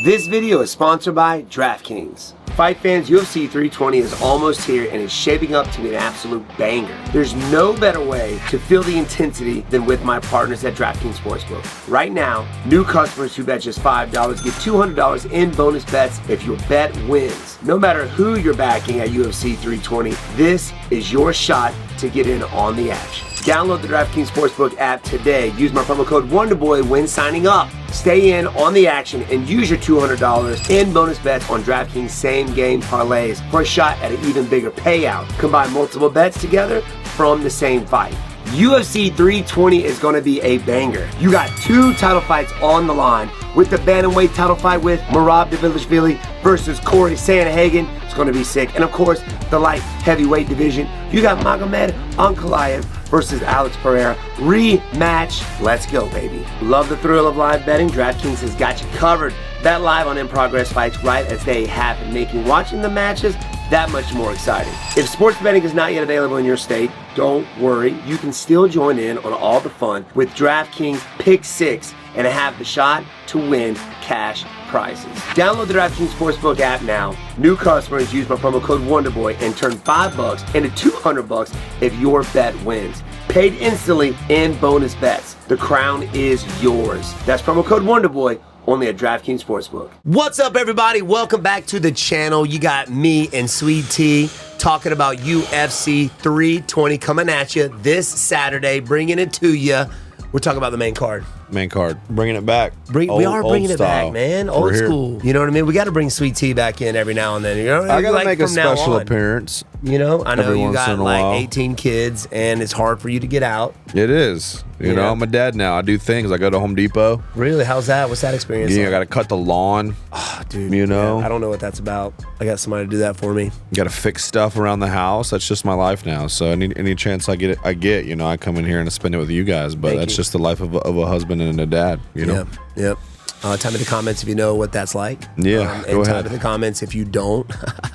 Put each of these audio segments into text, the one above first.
This video is sponsored by DraftKings. Fight fans, UFC 320 is almost here and is shaping up to be an absolute banger. There's no better way to feel the intensity than with my partners at DraftKings Sportsbook. Right now, new customers who bet just $5 get $200 in bonus bets if your bet wins. No matter who you're backing at UFC 320, this is your shot to get in on the action. Download the DraftKings Sportsbook app today. Use my promo code Wonderboy when signing up. Stay in on the action and use your $200 in bonus bets on DraftKings same-game parlays for a shot at an even bigger payout. Combine multiple bets together from the same fight. UFC 320 is going to be a banger. You got two title fights on the line with the bantamweight title fight with Dvalishvili versus Corey Sandhagen. It's going to be sick. And of course, the light heavyweight division. You got Magomedov Ankalaev versus Alex Pereira. Rematch. Let's go, baby. Love the thrill of live betting. DraftKings has got you covered. Bet live on In Progress fights right as they happen, making watching the matches that much more exciting. If sports betting is not yet available in your state, don't worry. You can still join in on all the fun with DraftKings Pick 6 and have the shot to win cash prizes. Download the DraftKings Sportsbook app now. New customers use my promo code Wonderboy and turn $5 into $200 if your bet wins. Paid instantly in bonus bets. The crown is yours. That's promo code Wonderboy. Only at DraftKings Sportsbook. What's up, everybody? Welcome back to the channel. You got me and Sweet Tea talking about UFC 320 coming at you this Saturday, bringing it to you. We're talking about the main card. Main card. Bringing it back. We are bringing it back, man. Old school. You know what I mean? We got to bring Sweet Tea back in every now and then. You know, I got to make a special appearance. You know, I know you got like 18 kids, and it's hard for you to get out. It is. You know, I'm a dad now. I do things. I go to Home Depot. Really? How's that? What's that experience like? I got to cut the lawn. Oh, dude. You know? I don't know what that's about. I got somebody to do that for me. You got to fix stuff around the house. That's just my life now. So any chance I get, you know, I come in here and I spend it with you guys. But that's just the life of a husband and a dad, you know? Yep. Type in the comments if you know what that's like. Yeah, go ahead. Type in the comments if you don't.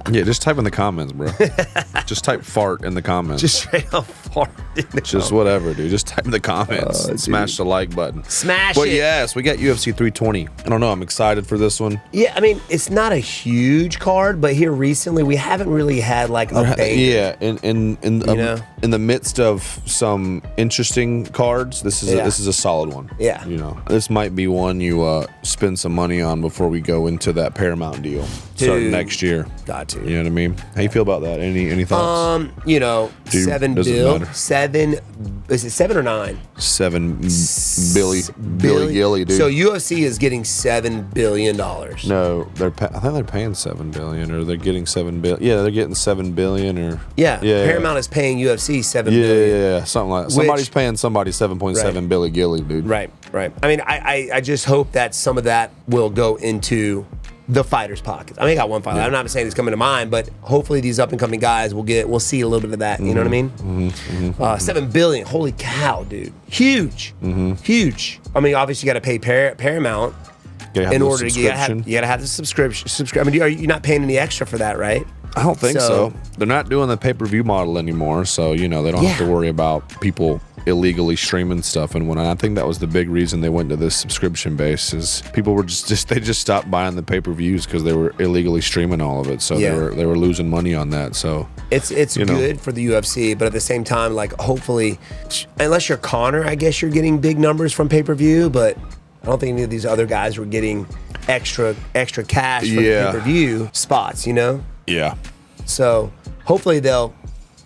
Yeah, just type in the comments, bro. Just type fart in the comments. Just straight up fart in the comments. Whatever, dude. Just type in the comments and smash the like button. Smash it. But yes, we got UFC 320. I don't know. I'm excited for this one. Yeah, I mean, it's not a huge card, but here recently we haven't really had like a banger. Yeah, in the midst of some interesting cards, this is a solid one. Yeah. You know, this might be one you spend some money on before we go into that Paramount deal starting next year. Got to. You know what I mean? How you feel about that? Any thoughts? You know, Dude, $7 billion. Is it 7 or 9? Billy Gilly, dude. So UFC is getting $7 billion. No, I think they're paying $7 billion, or they're getting $7 billion. Yeah, they're getting $7 billion, or Paramount is paying UFC $7 billion. Yeah, something like that. Somebody's paying somebody 7.7 Billy Gilly, dude. Right. I mean, I just hope that some of that will go into the fighters' pockets. I mean, I got one fighter. I'm not saying it's coming to mind, but hopefully these up and coming guys we'll see a little bit of that. You know what I mean? $7 billion. Holy cow, dude! Huge. Huge. I mean, obviously you got to pay Paramount in order to you got to have the subscription. I mean, you're not paying any extra for that, right? I don't think so. They're not doing the pay-per-view model anymore, so you know they don't have to worry about people illegally streaming stuff. And I think that was the big reason they went to this subscription base, is people were they just stopped buying the pay-per-views because they were illegally streaming all of it. So they were losing money on that. So it's good for the UFC, but at the same time, like, hopefully, unless you're Connor, I guess you're getting big numbers from pay-per-view, but I don't think any of these other guys were getting extra cash for the pay-per-view spots, you know? Yeah. So hopefully they'll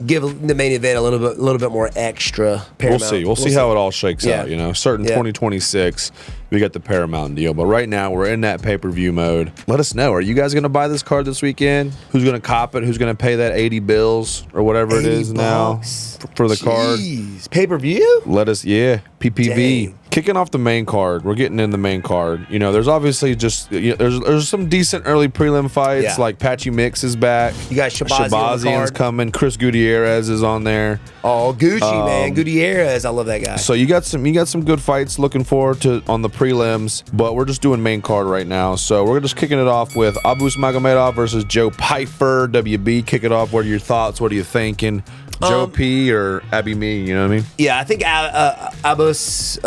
give the main event a little bit more extra. Paramount. We'll see how it all shakes out. You know, starting 2026, we got the Paramount deal. But right now we're in that pay-per-view mode. Let us know. Are you guys going to buy this card this weekend? Who's going to cop it? Who's going to pay that 80 bills or whatever it is now for the card? Pay-per-view? Let us, PPV. Dang. Kicking off the main card, we're getting in the main card. You know, there's obviously just there's some decent early prelim fights. Like Patchy Mix is back. You got Shabazian's coming. Chris Gutierrez is on there. Oh, Gucci, man, Gutierrez, I love that guy. So you got some good fights looking forward to on the prelims, but we're just doing main card right now. So we're just kicking it off with Abus Magomedov versus Joe Pyfer. WB, kick it off. What are your thoughts? What are you thinking? Joe P or Abby Me, you know what I mean? Yeah, I think Abus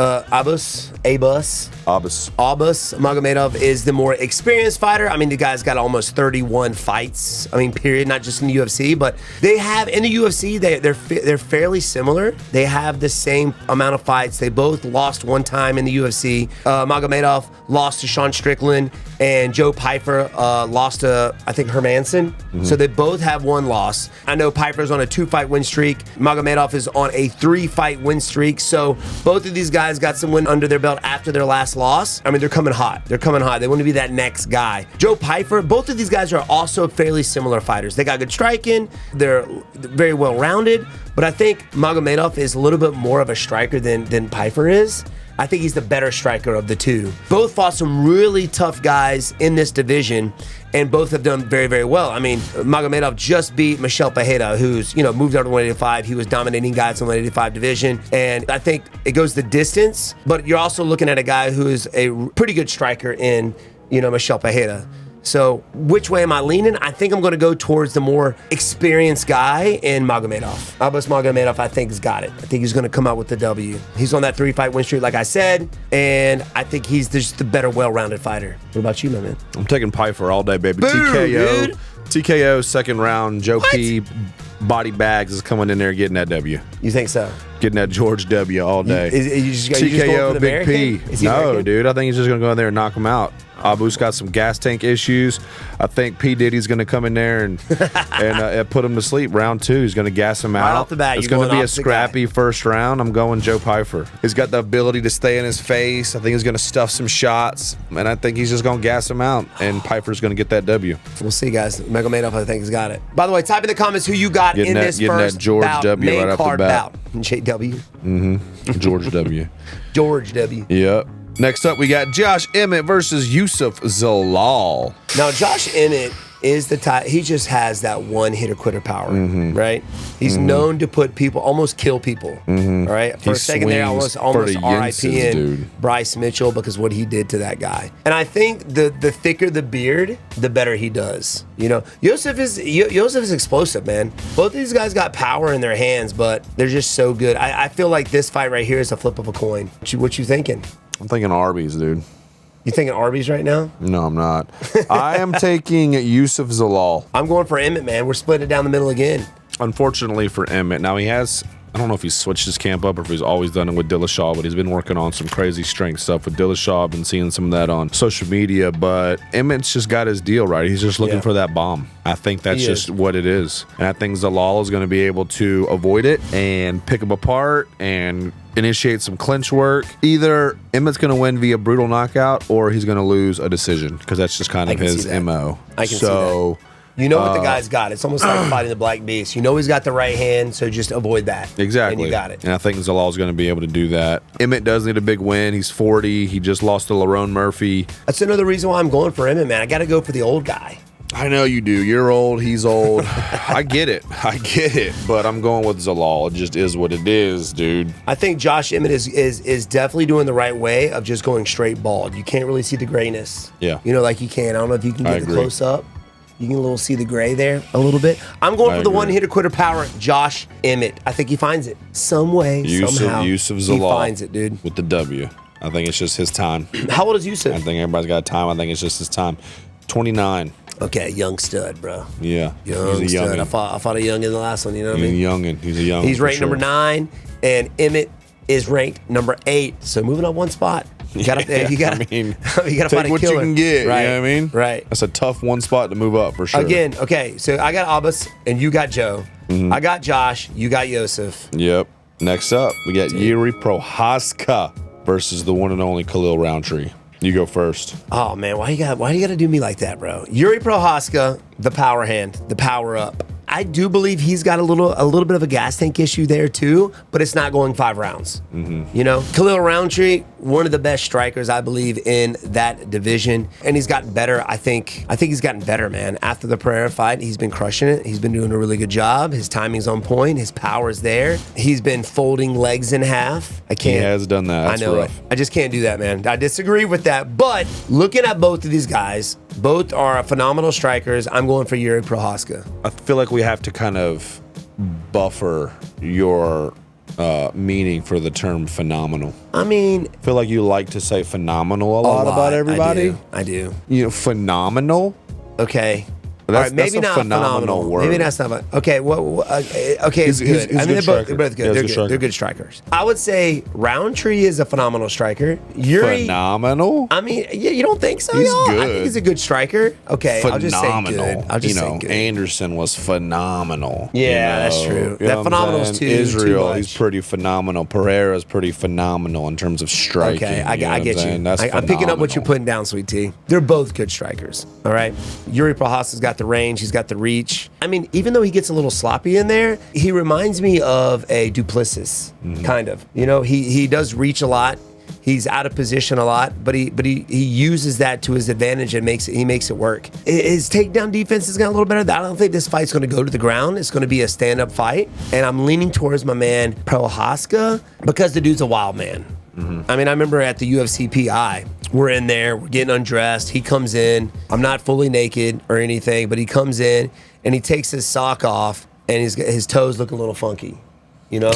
Magomedov is the more experienced fighter. I mean, the guy's got almost 31 fights. I mean, period, not just in the UFC, but they have in the UFC, they're fairly similar. They have the same amount of fights. They both lost one time in the UFC. Magomedov lost to Sean Strickland, and Joe Pyfer lost to, I think, Hermanson. So they both have one loss. I know Pyfer's on a 2-fight win streak. Magomedov is on a 3-fight win streak. So both of these guys got some win under their belt after their last loss. I mean, they're coming hot. They're coming hot. They want to be that next guy. Joe Pyfer, both of these guys are also fairly similar fighters. They got good striking. They're very well-rounded. But I think Magomedov is a little bit more of a striker than Pyfer is. I think he's the better striker of the two. Both fought some really tough guys in this division, and both have done very, very well. I mean, Magomedov just beat Michel Pereira, who's, moved out to 185. He was dominating guys in the 185 division, and I think it goes the distance, but you're also looking at a guy who is a pretty good striker in, Michel Pereira. So which way am I leaning? I think I'm going to go towards the more experienced guy in Magomedov. Abbas Magomedov, I think, has got it. I think he's going to come out with the W. He's on that 3-fight win streak, like I said, and I think he's just the better, well-rounded fighter. What about you, my man? I'm taking Pyfer all day, baby. Boom, TKO. dude. TKO, second round. Joe P. Body Bags is coming in there getting that W. You think so? Getting that George W all day. TKO, Big P. No, dude. I think he's just going to go in there and knock him out. Abu's got some gas tank issues. I think P. Diddy's going to come in there and put him to sleep. Round 2, he's going to gas him out. Right off the bat, it's going to be a scrappy first round. I'm going Joe Pyfer. He's got the ability to stay in his face. I think he's going to stuff some shots, and I think he's just going to gas him out, and Pyfer's going to get that W. We'll see, guys. Magomedov, I think, has got it. By the way, type in the comments who you got in this first that George bout, W main right off the card bat. bout. JW. George W. George W. Yep. Next up, we got Josh Emmett versus Yusuf Zalal. Now, Josh Emmett is the type, he just has that one hitter quitter power, right? He's known to put people, almost kill people, all right? For a second there, I was almost RIP in Bryce Mitchell because what he did to that guy. And I think the thicker the beard, the better he does. Yusuf is explosive, man. Both of these guys got power in their hands, but they're just so good. I feel like this fight right here is a flip of a coin. What you thinking? I'm thinking Arby's, dude. You thinking Arby's right now? No, I'm not. I am taking Yusuf Zalal. I'm going for Emmett, man. We're splitting it down the middle again. Unfortunately for Emmett. Now he has, I don't know if he's switched his camp up or if he's always done it with Dvalishvili, but he's been working on some crazy strength stuff with Dvalishvili. I've been seeing some of that on social media, but Emmett's just got his deal right. He's just looking for that bomb. I think that's just what it is. And I think Zalal is going to be able to avoid it and pick him apart and initiate some clinch work. Either Emmett's going to win via brutal knockout or he's going to lose a decision because that's just kind of his MO. I can see that. You know what the guy's got. It's almost like fighting the Black Beast. You know he's got the right hand, so just avoid that. Exactly. And you got it. And I think Zalal's going to be able to do that. Emmett does need a big win. He's 40. He just lost to Lerone Murphy. That's another reason why I'm going for Emmett, man. I got to go for the old guy. I know you do. You're old. He's old. I get it. But I'm going with Zalal. It just is what it is, dude. I think Josh Emmett is definitely doing the right way of just going straight bald. You can't really see the grayness. Yeah. Like you can. I don't know if you can get the close up. You can see the gray there a little bit. I'm going for the one-hitter quitter power, Josh Emmett. I think he finds it some way, somehow. Yusuf Zalal. He finds it, dude. With the W. I think it's just his time. How old is Yusuf? I think everybody's got time. I think it's just his time. 29. Okay, young stud, bro. Yeah. He's a stud. I fought a young in the last one, you know what I mean? He's a youngin'. He's ranked number 9, and Emmett is ranked number 8. So moving up one spot. You gotta find a killer. Take what you can get, right. You know what I mean? Right. That's a tough one spot to move up for sure. Again, okay, so I got Abbas and you got Joe. I got Josh, you got Yusuf. Yep. Next up, we got Yuri Prochazka versus the one and only Khalil Rountree. You go first. Oh man, why you gotta do me like that, bro? Yuri Prochazka, the power hand, the power up. I do believe he's got a little bit of a gas tank issue there too, but it's not going 5 rounds. Khalil Rountree, one of the best strikers I believe in that division, and he's gotten better. I think he's gotten better, man. After the Pereira fight, he's been crushing it. He's been doing a really good job. His timing's on point. His power's there. He's been folding legs in half. He has done that. That's I know rough. it. I just can't do that, man. I disagree with that. But looking at both of these guys, both are phenomenal strikers. I'm going for Yuri Prochazka. I feel like we have to kind of buffer your meaning for the term phenomenal? I mean, I feel like you like to say phenomenal a lot about everybody. I do. You know, phenomenal. Okay. That's, all right, maybe that's a not phenomenal word. Maybe that's not. Okay, okay, it's good. I mean, they're both good. They're good strikers. I would say Rountree is a phenomenal striker. Yuri, phenomenal. I mean, you don't think so? He's y'all? good. I think he's a good striker. Okay, phenomenal. I'll just say good. I'll just say good. Anderson was phenomenal. Yeah, that's true. That phenomenal's too Israel, much. he's pretty phenomenal. Pereira's pretty phenomenal in terms of striking. Okay, I get you. That's I'm picking up what you're putting down, Sweet Tea. They're both good strikers. All right. Yuri Prochazka's got the range. He's got the reach. I mean, even though he gets a little sloppy in there, he reminds me of a Duplessis, kind of. You know, he does reach a lot. He's out of position a lot, but he uses that to his advantage and he makes it work. His takedown defense has gotten a little better. I don't think this fight's going to go to the ground. It's going to be a stand-up fight, and I'm leaning towards my man Prochazka because the dude's a wild man. I mean, I remember at the UFC PI, we're in there, we're getting undressed. He comes in. I'm not fully naked or anything, but he comes in and he takes his sock off and his toes look a little funky, you know?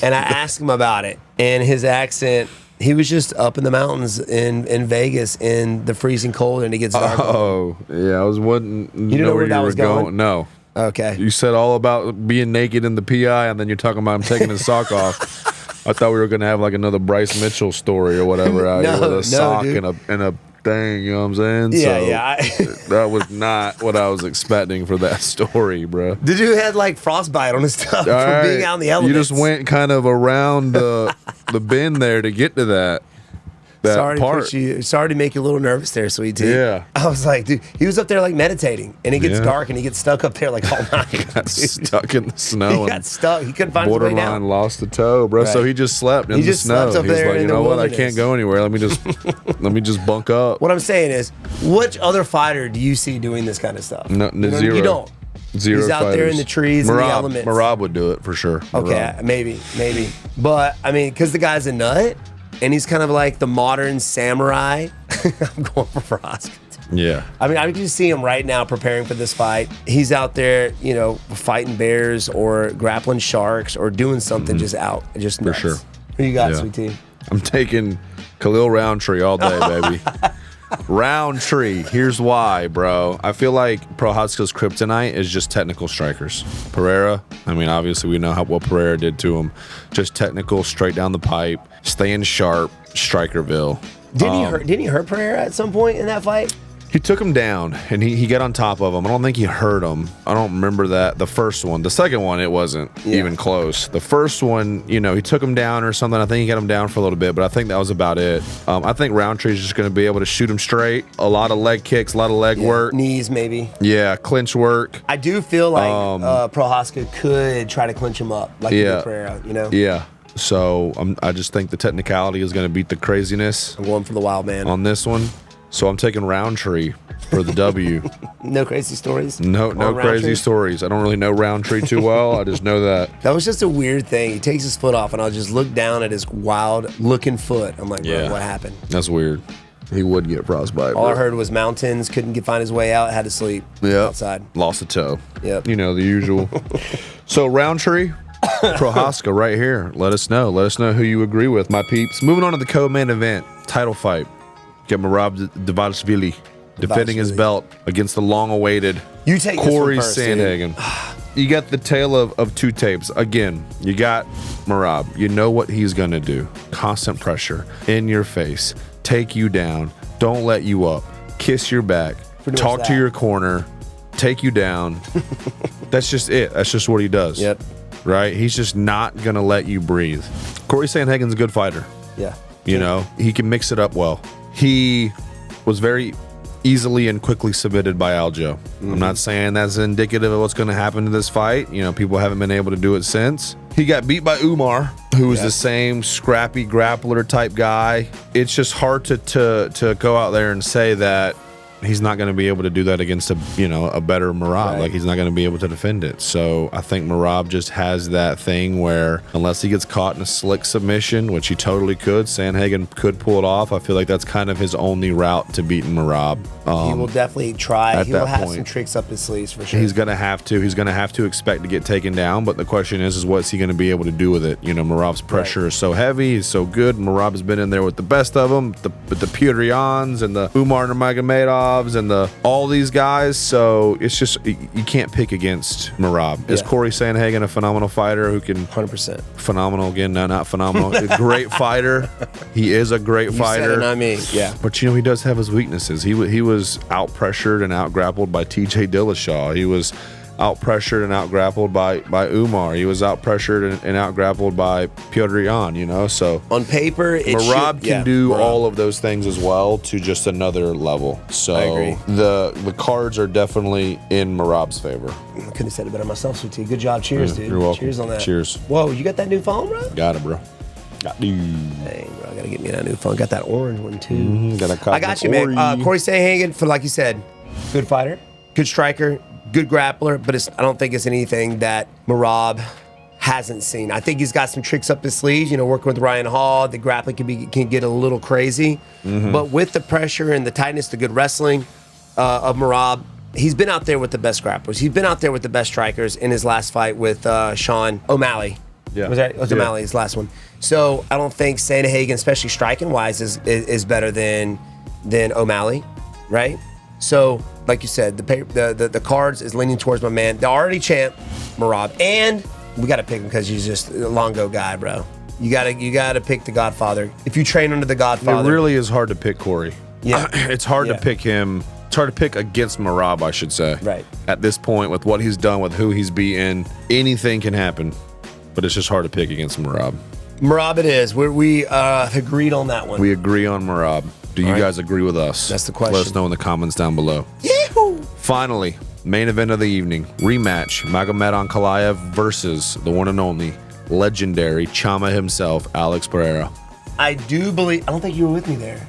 And I asked him about it, and his accent, he was just up in the mountains in Vegas in the freezing cold, and it gets dark. Oh, yeah, I was wondering. You didn't know where that was going? No. Okay. You said all about being naked in the PI, and then you're talking about him taking his sock off. I thought we were going to have like another Bryce Mitchell story or whatever out here with a sock and a thing, you know what I'm saying? Yeah, so that was not what I was expecting for that story, bro. The dude had like frostbite on his stuff from being out in the elements. You just went kind of around the bend there to get to that part. Sorry to make you a little nervous there, Sweet Tea. Yeah. I was like, dude, he was up there like meditating, and it gets dark, and he gets stuck up there like all night. He got stuck in the snow. He got stuck. He couldn't find his way down. Borderline lost a toe, bro. Right. So he just slept in the snow. Slept up there. He's like, you know what? I wilderness. can't go anywhere. Let me just bunk up. What I'm saying is, which other fighter do you see doing this kind of stuff? No, zero. You don't. Zero. He's out there in the trees and the elements. Marab would do it for sure. Okay, maybe. But I mean, because the guy's a nut. And he's kind of like the modern samurai. I'm going for Prochazka. Yeah. I mean, I can just see him right now preparing for this fight. He's out there, you know, fighting bears or grappling sharks or doing something just nuts. For sure. Who you got, Sweet Tea? I'm taking Khalil Rountree all day, baby. Rountree. Here's why, bro. I feel like Prochazka's kryptonite is just technical strikers. Pereira, I mean, obviously we know what Pereira did to him. Just technical, straight down the pipe, staying sharp, Strikerville. Didn't he hurt Pereira at some point in that fight? He took him down, and he got on top of him. I don't think he hurt him. I don't remember that. The first one. The second one, it wasn't even close. The first one, you know, he took him down or something. I think he got him down for a little bit, but I think that was about it. I think Rountree is just going to be able to shoot him straight. A lot of leg kicks, a lot of leg work. Knees, maybe. Yeah, clinch work. I do feel like Prochazka could try to clinch him up, like he did Pereira, you know? Yeah. So I just think the technicality is going to beat the craziness. I'm going for the wild man on this one. So I'm taking Rountree for the W. No crazy stories? No crazy stories. I don't really know Rountree too well. I just know that. That was just a weird thing. He takes his foot off, and I'll just look down at his wild-looking foot. I'm like, bro, what happened? That's weird. He would get frostbite. All I heard was mountains, couldn't find his way out, had to sleep outside. Lost a toe. Yep. You know, the usual. So Rountree, Prochazka right here. Let us know. Let us know who you agree with, my peeps. Moving on to the co-main event, title fight. Get Marab Dvalishvili defending his belt against the long-awaited Corey Sandhagen. You got the tale of two tapes. Again, you got Marab. You know what he's going to do. Constant pressure in your face. Take you down. Don't let you up. Kiss your back. Talk to your corner. Take you down. That's just it. That's just what he does. Yep. Right? He's just not going to let you breathe. Corey Sandhagen's a good fighter. Yeah. You know, he can mix it up well. He was very easily and quickly submitted by Aljo. I'm not saying that's indicative of what's going to happen to this fight. You know, people haven't been able to do it since. He got beat by Umar, who was the same scrappy grappler type guy. It's just hard to go out there and say that he's not going to be able to do that against a better Merab. Right. Like, he's not going to be able to defend it. So I think Merab just has that thing where unless he gets caught in a slick submission, which he totally could, Sandhagen could pull it off. I feel like that's kind of his only route to beating Merab. He will definitely try. He will have point, some tricks up his sleeves for sure. He's going to have to. He's going to have to expect to get taken down. But the question is what's he going to be able to do with it? Merab's pressure is so heavy. He's so good. Merab has been in there with the best of them, the Pereiras and the Umar Magomedovs and all these guys. So it's just, you can't pick against Merab. Is Corey Sandhagen a phenomenal fighter who can 100% phenomenal again? No, not phenomenal. A great fighter. He is a great fighter. Said it, not me. Yeah. But he does have his weaknesses. He was out pressured and out grappled by TJ Dillashaw. He was out pressured and out grappled by Umar. He was out pressured and out grappled by Pereira, So on paper, Merab can do all of those things as well to just another level. So I agree. The cards are definitely in Merab's favor. I couldn't have said it better myself, Sweet Tea. Good job. Cheers, dude. You're welcome. Cheers on that. Cheers. Whoa, you got that new phone, bro? Got it, bro. Dang, bro, I gotta get me that new phone. Got that orange one too. I got you, man. Corey Sandhagen, for like you said, good fighter, good striker, good grappler, but I don't think it's anything that Merab hasn't seen. I think he's got some tricks up his sleeves. Working with Ryan Hall, the grappling can get a little crazy, but with the pressure and the tightness, the good wrestling of Merab, he's been out there with the best grapplers. He's been out there with the best strikers in his last fight with Sean O'Malley. Yeah. Was O'Malley's last one. So I don't think Sandhagen, especially striking wise, is better than O'Malley, right? So like you said, the cards is leaning towards my man, the already champ Merab, and we got to pick him because he's just a Longo guy, bro. You gotta pick the Godfather. If you train under the Godfather, it really is hard to pick Corey. Yeah, it's hard to pick him. It's hard to pick against Merab, I should say. Right. At this point, with what he's done, with who he's beaten, anything can happen. But it's just hard to pick against Merab. Merab it is. We agreed on that one. We agree on Merab. Do you guys agree with us? That's the question. Let us know in the comments down below. Yahoo! Finally, main event of the evening. Rematch. Magomed Ankalaev versus the one and only legendary Chama himself, Alex Pereira. I don't think you were with me there.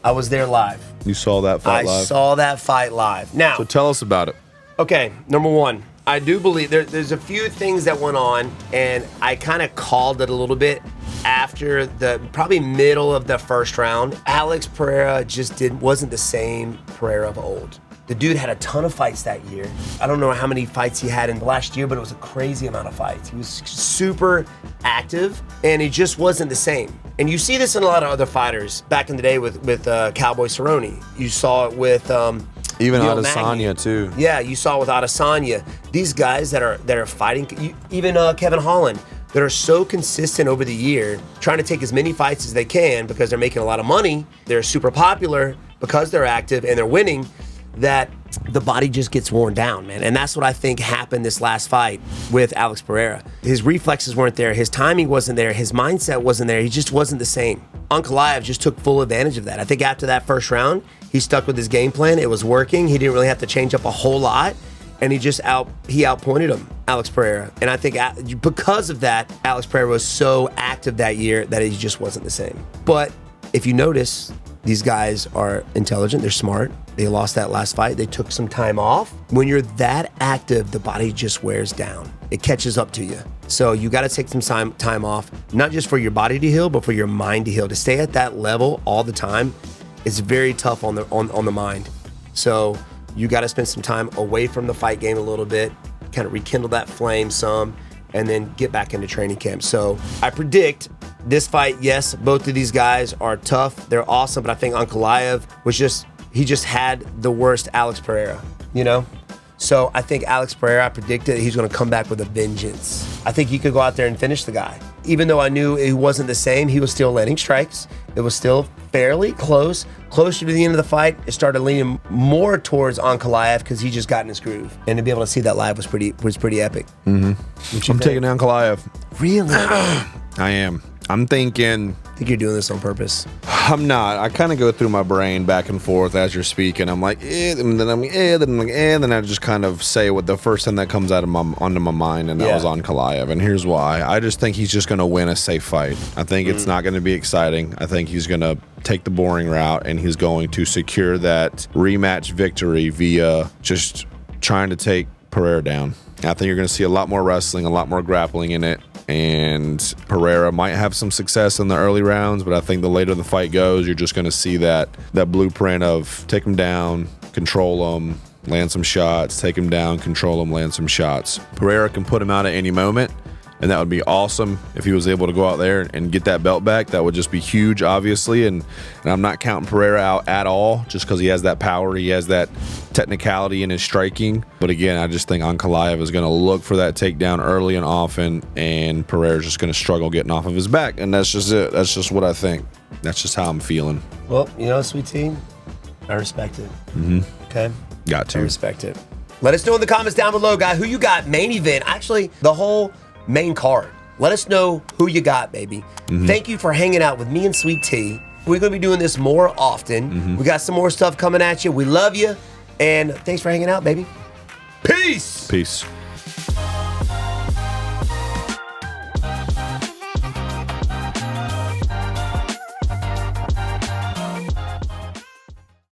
I was there live. You saw that fight live? I saw that fight live. Now, so tell us about it. Okay, number one. I do believe there's a few things that went on, and I kind of called it a little bit after the probably middle of the first round. Alex Pereira just wasn't the same Pereira of old. The dude had a ton of fights that year. I don't know how many fights he had in the last year, but it was a crazy amount of fights. He was super active, and he just wasn't the same. And you see this in a lot of other fighters back in the day with Cowboy Cerrone. You saw it with even Neil Adesanya Magny. too. Yeah, you saw with Adesanya. These guys that are fighting, even Kevin Holland, that are so consistent over the year, trying to take as many fights as they can because they're making a lot of money. They're super popular because they're active and they're winning. That the body just gets worn down, man. And that's what I think happened this last fight with Alex Pereira. His reflexes weren't there. His timing wasn't there. His mindset wasn't there. He just wasn't the same. Ankalaev just took full advantage of that. I think after that first round, he stuck with his game plan. It was working. He didn't really have to change up a whole lot. And he outpointed him, Alex Pereira. And I think because of that, Alex Pereira was so active that year that he just wasn't the same. But if you notice, these guys are intelligent. They're smart. They lost that last fight. They took some time off. When you're that active, the body just wears down. It catches up to you. So you got to take some time off, not just for your body to heal, but for your mind to heal. To stay at that level all the time is very tough on the mind. So you got to spend some time away from the fight game a little bit, kind of rekindle that flame some, and then get back into training camp. So I predict this fight, yes, both of these guys are tough. They're awesome, but I think Ankalaev he just had the worst Alex Pereira, So I think Alex Pereira, I predicted he's going to come back with a vengeance. I think he could go out there and finish the guy. Even though I knew he wasn't the same, he was still landing strikes. It was still fairly close. Closer to the end of the fight, it started leaning more towards Ankalaev because he just got in his groove. And to be able to see that live was pretty epic. Mm-hmm. I'm taking Ankalaev. Really? I am. I'm thinking. I think you're doing this on purpose. I'm not. I kind of go through my brain back and forth as you're speaking. I'm like, and then I'm like, then I'm like, and then I just kind of say what the first thing that comes out of onto my mind, and that was Ankalaev. And here's why. I just think he's just going to win a safe fight. I think it's not going to be exciting. I think he's going to take the boring route, and he's going to secure that rematch victory via just trying to take Pereira down. I think you're going to see a lot more wrestling, a lot more grappling in it. And Pereira might have some success in the early rounds, but I think the later the fight goes, you're just going to see that blueprint of take him down, control him, land some shots, take him down, control him, land some shots. Pereira can put him out at any moment, and that would be awesome if he was able to go out there and get that belt back. That would just be huge, obviously, and I'm not counting Pereira out at all just because he has that power, he has that technicality in his striking. But again, I just think Ankalaev is going to look for that takedown early and often, and Pereira's just going to struggle getting off of his back, and that's just it. That's just what I think. That's just how I'm feeling. Well, you know, sweet tea, I respect it. Okay? Got to. I respect it. Let us know in the comments down below, guys, who you got main event. Actually, the whole main card. Let us know who you got, baby. Thank you for hanging out with me and Sweet Tea. We're going to be doing this more often. We got some more stuff coming at you. We love you. And thanks for hanging out, baby. Peace. Peace.